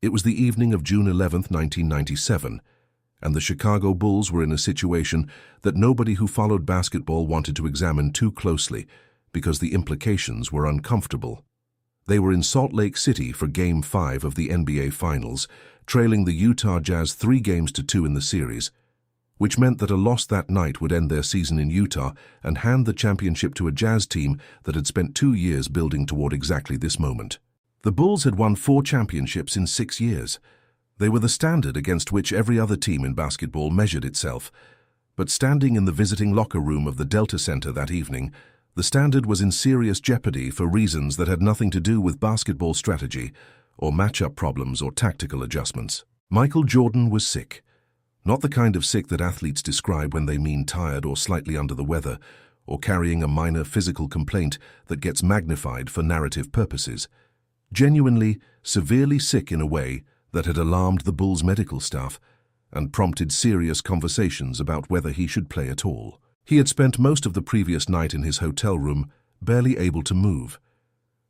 It was the evening of June 11, 1997, and the Chicago Bulls were in a situation that nobody who followed basketball wanted to examine too closely because the implications were uncomfortable. They were in Salt Lake City for Game 5 of the NBA Finals, trailing the Utah Jazz 3-2 in the series, which meant that a loss that night would end their season in Utah and hand the championship to a Jazz team that had spent 2 years building toward exactly this moment. The Bulls had won 4 championships in 6 years. They were the standard against which every other team in basketball measured itself. But standing in the visiting locker room of the Delta Center that evening, the standard was in serious jeopardy for reasons that had nothing to do with basketball strategy or matchup problems or tactical adjustments. Michael Jordan was sick. Not the kind of sick that athletes describe when they mean tired or slightly under the weather, or carrying a minor physical complaint that gets magnified for narrative purposes. Genuinely, severely sick in a way that had alarmed the Bulls' medical staff and prompted serious conversations about whether he should play at all. He had spent most of the previous night in his hotel room, barely able to move,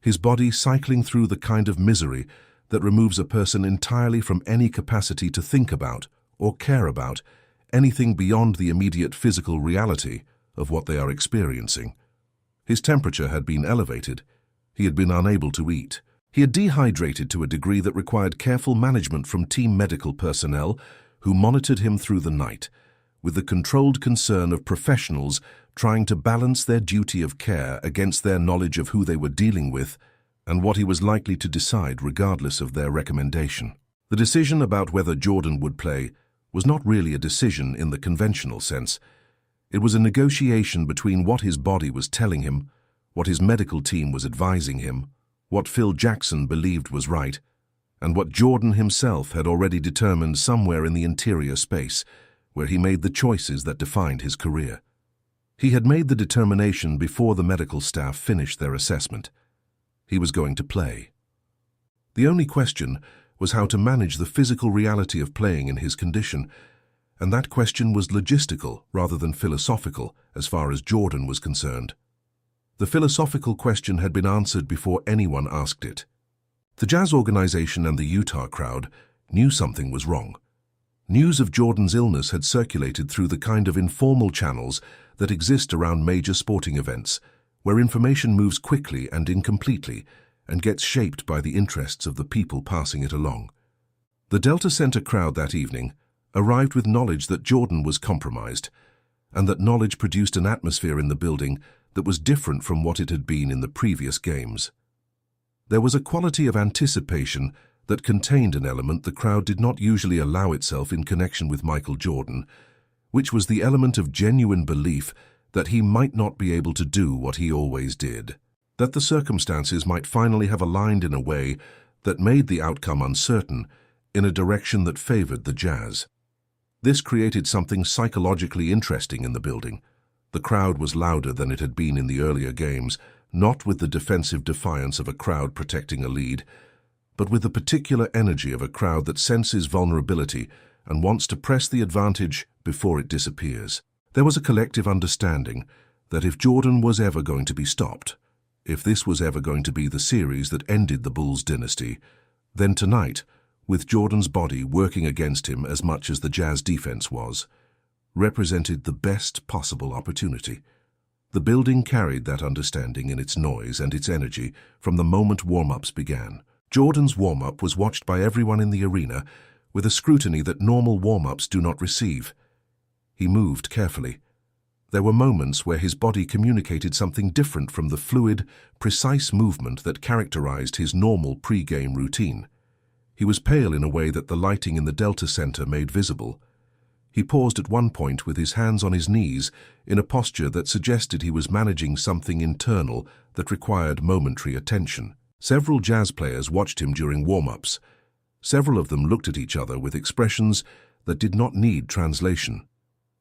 his body cycling through the kind of misery that removes a person entirely from any capacity to think about or care about anything beyond the immediate physical reality of what they are experiencing. His temperature had been elevated. He had been unable to eat. He had dehydrated to a degree that required careful management from team medical personnel who monitored him through the night, with the controlled concern of professionals trying to balance their duty of care against their knowledge of who they were dealing with and what he was likely to decide regardless of their recommendation. The decision about whether Jordan would play was not really a decision in the conventional sense. It was a negotiation between what his body was telling him, what his medical team was advising him, what Phil Jackson believed was right, and what Jordan himself had already determined somewhere in the interior space, where he made the choices that defined his career. He had made the determination before the medical staff finished their assessment. He was going to play. The only question was how to manage the physical reality of playing in his condition, and that question was logistical rather than philosophical as far as Jordan was concerned. The philosophical question had been answered before anyone asked it. The Jazz organization and the Utah crowd knew something was wrong. News of Jordan's illness had circulated through the kind of informal channels that exist around major sporting events, where information moves quickly and incompletely and gets shaped by the interests of the people passing it along. The Delta Center crowd that evening arrived with knowledge that Jordan was compromised, and that knowledge produced an atmosphere in the building that was different from what it had been in the previous games. There was a quality of anticipation that contained an element the crowd did not usually allow itself in connection with Michael Jordan, which was the element of genuine belief that he might not be able to do what he always did, that the circumstances might finally have aligned in a way that made the outcome uncertain in a direction that favored the Jazz. This created something psychologically interesting in the building. The crowd was louder than it had been in the earlier games, not with the defensive defiance of a crowd protecting a lead, but with the particular energy of a crowd that senses vulnerability and wants to press the advantage before it disappears. There was a collective understanding that if Jordan was ever going to be stopped, if this was ever going to be the series that ended the Bulls dynasty, then tonight, with Jordan's body working against him as much as the Jazz defense was, represented the best possible opportunity. The building carried that understanding in its noise and its energy from the moment warm-ups began. Jordan's warm-up was watched by everyone in the arena with a scrutiny that normal warm-ups do not receive. He moved carefully. There were moments where his body communicated something different from the fluid, precise movement that characterized his normal pre-game routine. He was pale in a way that the lighting in the Delta Center made visible. He paused at one point with his hands on his knees in a posture that suggested he was managing something internal that required momentary attention. Several Jazz players watched him during warm-ups. Several of them looked at each other with expressions that did not need translation.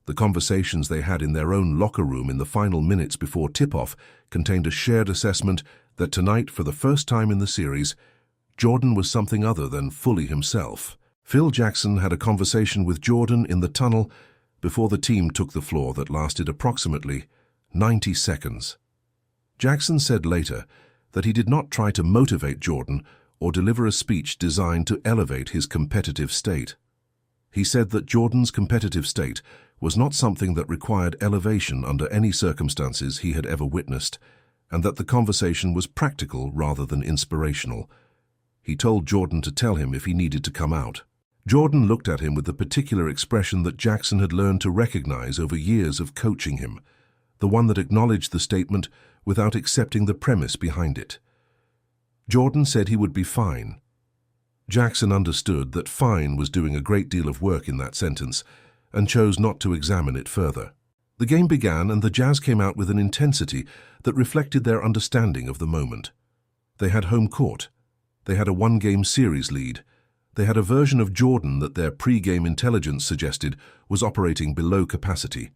The conversations they had in their own locker room in the final minutes before tip-off contained a shared assessment that tonight, for the first time in the series, Jordan was something other than fully himself. Phil Jackson had a conversation with Jordan in the tunnel before the team took the floor that lasted approximately 90 seconds. Jackson said later that he did not try to motivate Jordan or deliver a speech designed to elevate his competitive state. He said that Jordan's competitive state was not something that required elevation under any circumstances he had ever witnessed, and that the conversation was practical rather than inspirational. He told Jordan to tell him if he needed to come out. Jordan looked at him with the particular expression that Jackson had learned to recognize over years of coaching him, the one that acknowledged the statement without accepting the premise behind it. Jordan said he would be fine. Jackson understood that fine was doing a great deal of work in that sentence and chose not to examine it further. The game began and the Jazz came out with an intensity that reflected their understanding of the moment. They had home court. They had a one-game series lead. They had a version of Jordan that their pre-game intelligence suggested was operating below capacity.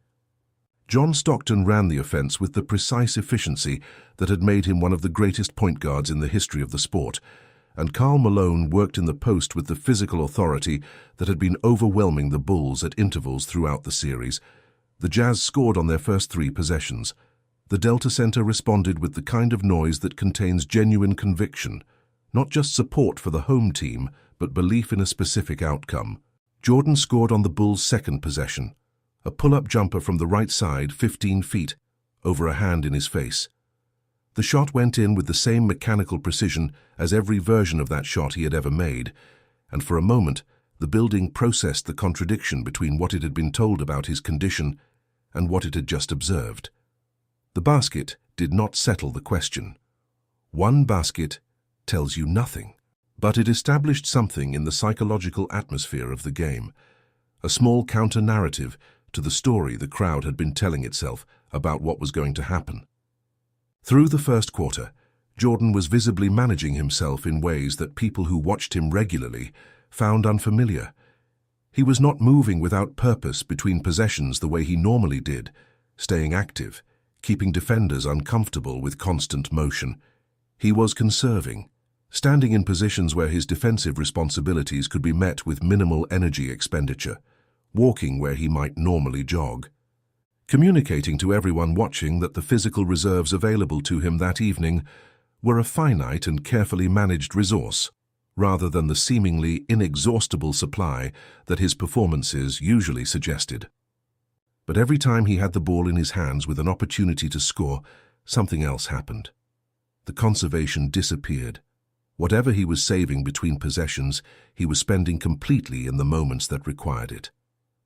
John Stockton ran the offense with the precise efficiency that had made him one of the greatest point guards in the history of the sport, and Karl Malone worked in the post with the physical authority that had been overwhelming the Bulls at intervals throughout the series. The Jazz scored on their first 3 possessions. The Delta Center responded with the kind of noise that contains genuine conviction, not just support for the home team, but belief in a specific outcome. Jordan scored on the Bulls' second possession, a pull-up jumper from the right side 15 feet, over a hand in his face. The shot went in with the same mechanical precision as every version of that shot he had ever made, and for a moment the building processed the contradiction between what it had been told about his condition and what it had just observed. The basket did not settle the question. One basket tells you nothing, but it established something in the psychological atmosphere of the game, a small counter-narrative to the story the crowd had been telling itself about what was going to happen. Through the first quarter, Jordan was visibly managing himself in ways that people who watched him regularly found unfamiliar. He was not moving without purpose between possessions the way he normally did, staying active, keeping defenders uncomfortable with constant motion. He was conserving, standing in positions where his defensive responsibilities could be met with minimal energy expenditure, walking where he might normally jog, communicating to everyone watching that the physical reserves available to him that evening were a finite and carefully managed resource, rather than the seemingly inexhaustible supply that his performances usually suggested. But every time he had the ball in his hands with an opportunity to score, something else happened. The conservation disappeared. Whatever he was saving between possessions, he was spending completely in the moments that required it.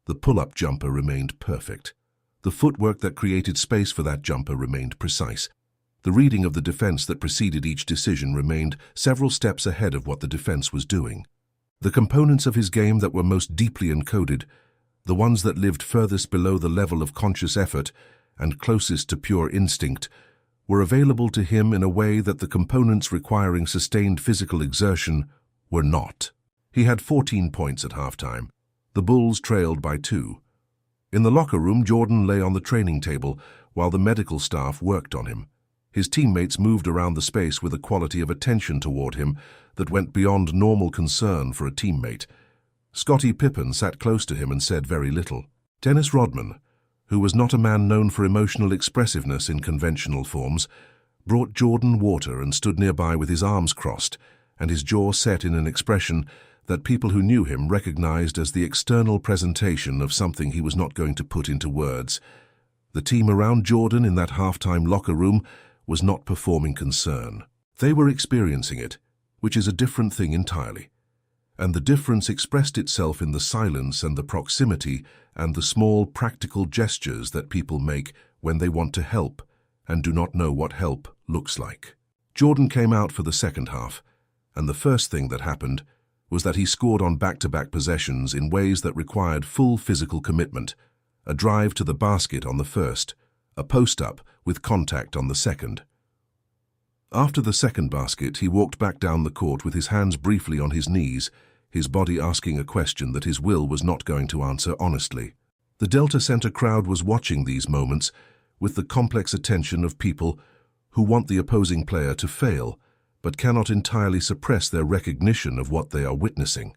The pull-up jumper remained perfect. The footwork that created space for that jumper remained precise. The reading of the defense that preceded each decision remained several steps ahead of what the defense was doing. The components of his game that were most deeply encoded, the ones that lived furthest below the level of conscious effort and closest to pure instinct, were available to him in a way that the components requiring sustained physical exertion were not. He had 14 points at halftime. The Bulls trailed by 2. In the locker room, Jordan lay on the training table while the medical staff worked on him. His teammates moved around the space with a quality of attention toward him that went beyond normal concern for a teammate. Scottie Pippen sat close to him and said very little. Dennis Rodman, who was not a man known for emotional expressiveness in conventional forms, brought Jordan water and stood nearby with his arms crossed and his jaw set in an expression that people who knew him recognized as the external presentation of something he was not going to put into words. The team around Jordan in that halftime locker room was not performing concern. They were experiencing it, which is a different thing entirely. And the difference expressed itself in the silence and the proximity and the small practical gestures that people make when they want to help and do not know what help looks like. Jordan came out for the second half, and the first thing that happened was that he scored on back-to-back possessions in ways that required full physical commitment, a drive to the basket on the first, a post-up with contact on the second. After the second basket, he walked back down the court with his hands briefly on his knees, his body asking a question that his will was not going to answer honestly. The Delta Center crowd was watching these moments with the complex attention of people who want the opposing player to fail, but cannot entirely suppress their recognition of what they are witnessing.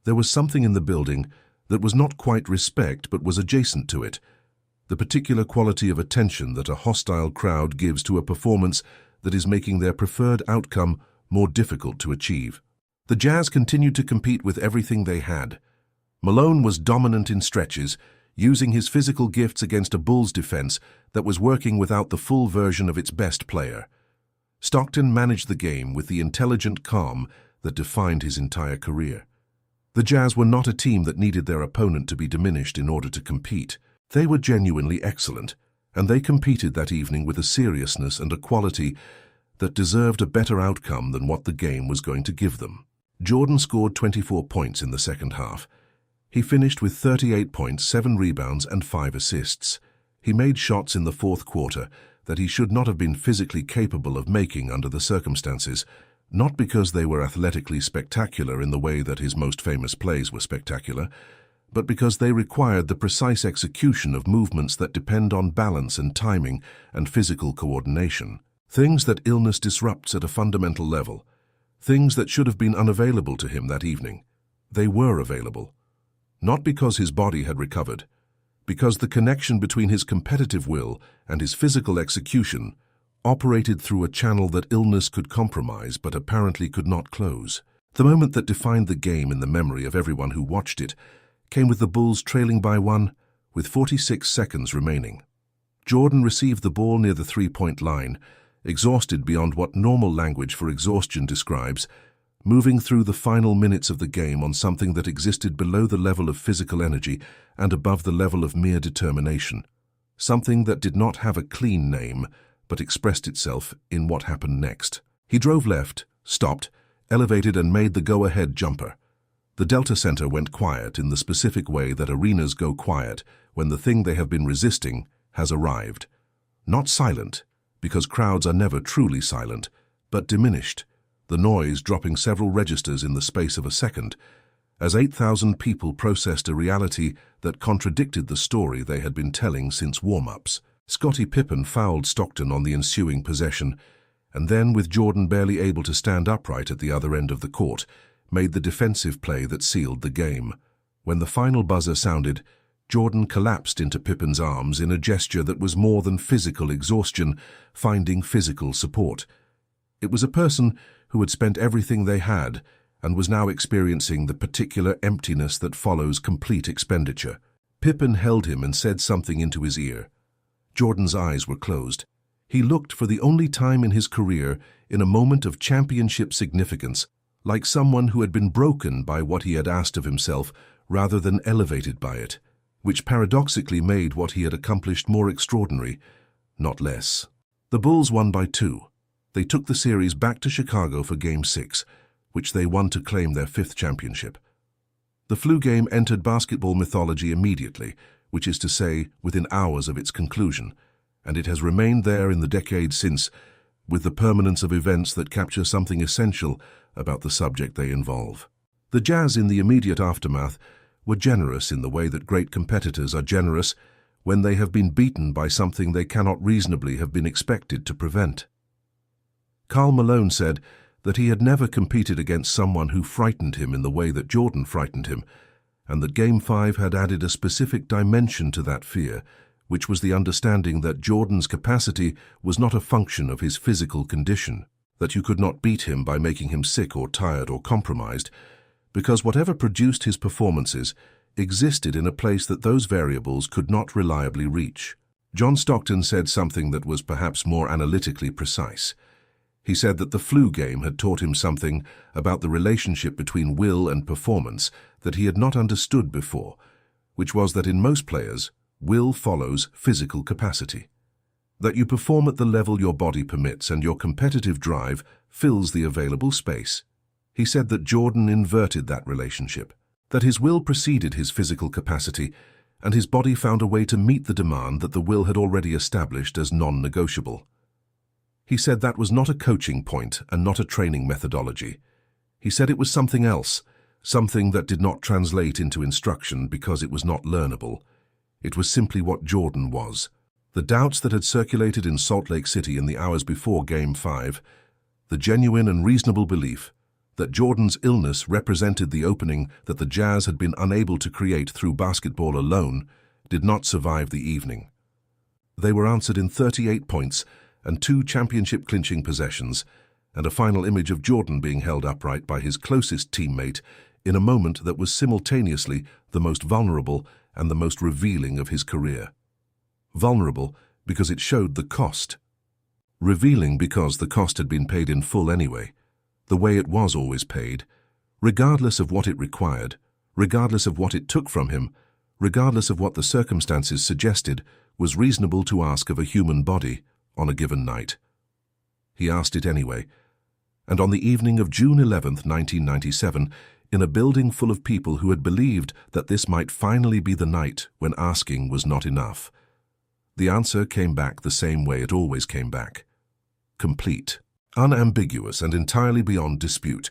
There was something in the building that was not quite respect but was adjacent to it, the particular quality of attention that a hostile crowd gives to a performance that is making their preferred outcome more difficult to achieve. The Jazz continued to compete with everything they had. Malone was dominant in stretches, using his physical gifts against a Bulls defense that was working without the full version of its best player. Stockton managed the game with the intelligent calm that defined his entire career. The Jazz were not a team that needed their opponent to be diminished in order to compete. They were genuinely excellent, and they competed that evening with a seriousness and a quality that deserved a better outcome than what the game was going to give them. Jordan scored 24 points in the second half. He finished with 38 points, 7 rebounds, and 5 assists. He made shots in the fourth quarter that he should not have been physically capable of making under the circumstances, not because they were athletically spectacular in the way that his most famous plays were spectacular, but because they required the precise execution of movements that depend on balance and timing and physical coordination. Things that illness disrupts at a fundamental level. Things that should have been unavailable to him that evening. They were available. Not because his body had recovered, because the connection between his competitive will and his physical execution operated through a channel that illness could compromise but apparently could not close. The moment that defined the game in the memory of everyone who watched it came with the Bulls trailing by 1 with 46 seconds remaining. Jordan received the ball near the three-point line, exhausted beyond what normal language for exhaustion describes, moving through the final minutes of the game on something that existed below the level of physical energy and above the level of mere determination. Something that did not have a clean name, but expressed itself in what happened next. He drove left, stopped, elevated and made the go-ahead jumper. The Delta Center went quiet in the specific way that arenas go quiet when the thing they have been resisting has arrived. Not silent, because crowds are never truly silent, but diminished, the noise dropping several registers in the space of a second, as 8,000 people processed a reality that contradicted the story they had been telling since warm-ups. Scottie Pippen fouled Stockton on the ensuing possession, and then, with Jordan barely able to stand upright at the other end of the court, made the defensive play that sealed the game. When the final buzzer sounded, Jordan collapsed into Pippen's arms in a gesture that was more than physical exhaustion, finding physical support. It was a person who had spent everything they had and was now experiencing the particular emptiness that follows complete expenditure. Pippen held him and said something into his ear. Jordan's eyes were closed. He looked for the only time in his career in a moment of championship significance, like someone who had been broken by what he had asked of himself rather than elevated by it, which paradoxically made what he had accomplished more extraordinary, not less. The Bulls won by 2. They took the series back to Chicago for Game 6, which they won to claim their 5th championship. The flu game entered basketball mythology immediately, which is to say, within hours of its conclusion, and it has remained there in the decades since, with the permanence of events that capture something essential about the subject they involve. The Jazz in the immediate aftermath were generous in the way that great competitors are generous when they have been beaten by something they cannot reasonably have been expected to prevent. Karl Malone said that he had never competed against someone who frightened him in the way that Jordan frightened him, and that Game 5 had added a specific dimension to that fear, which was the understanding that Jordan's capacity was not a function of his physical condition, that you could not beat him by making him sick or tired or compromised, because whatever produced his performances existed in a place that those variables could not reliably reach. John Stockton said something that was perhaps more analytically precise. He said that the flu game had taught him something about the relationship between will and performance that he had not understood before, which was that in most players, will follows physical capacity. That you perform at the level your body permits and your competitive drive fills the available space. He said that Jordan inverted that relationship, that his will preceded his physical capacity, and his body found a way to meet the demand that the will had already established as non-negotiable. He said that was not a coaching point and not a training methodology. He said it was something else, something that did not translate into instruction because it was not learnable. It was simply what Jordan was. The doubts that had circulated in Salt Lake City in the hours before Game 5, the genuine and reasonable belief that Jordan's illness represented the opening that the Jazz had been unable to create through basketball alone, did not survive the evening. They were answered in 38 points and 2 championship-clinching possessions, and a final image of Jordan being held upright by his closest teammate in a moment that was simultaneously the most vulnerable and the most revealing of his career. Vulnerable because it showed the cost. Revealing because the cost had been paid in full anyway, the way it was always paid, regardless of what it required, regardless of what it took from him, regardless of what the circumstances suggested was reasonable to ask of a human body on a given night. He asked it anyway, and on the evening of June 11th, 1997, in a building full of people who had believed that this might finally be the night when asking was not enough, the answer came back the same way it always came back. Complete, unambiguous, and entirely beyond dispute.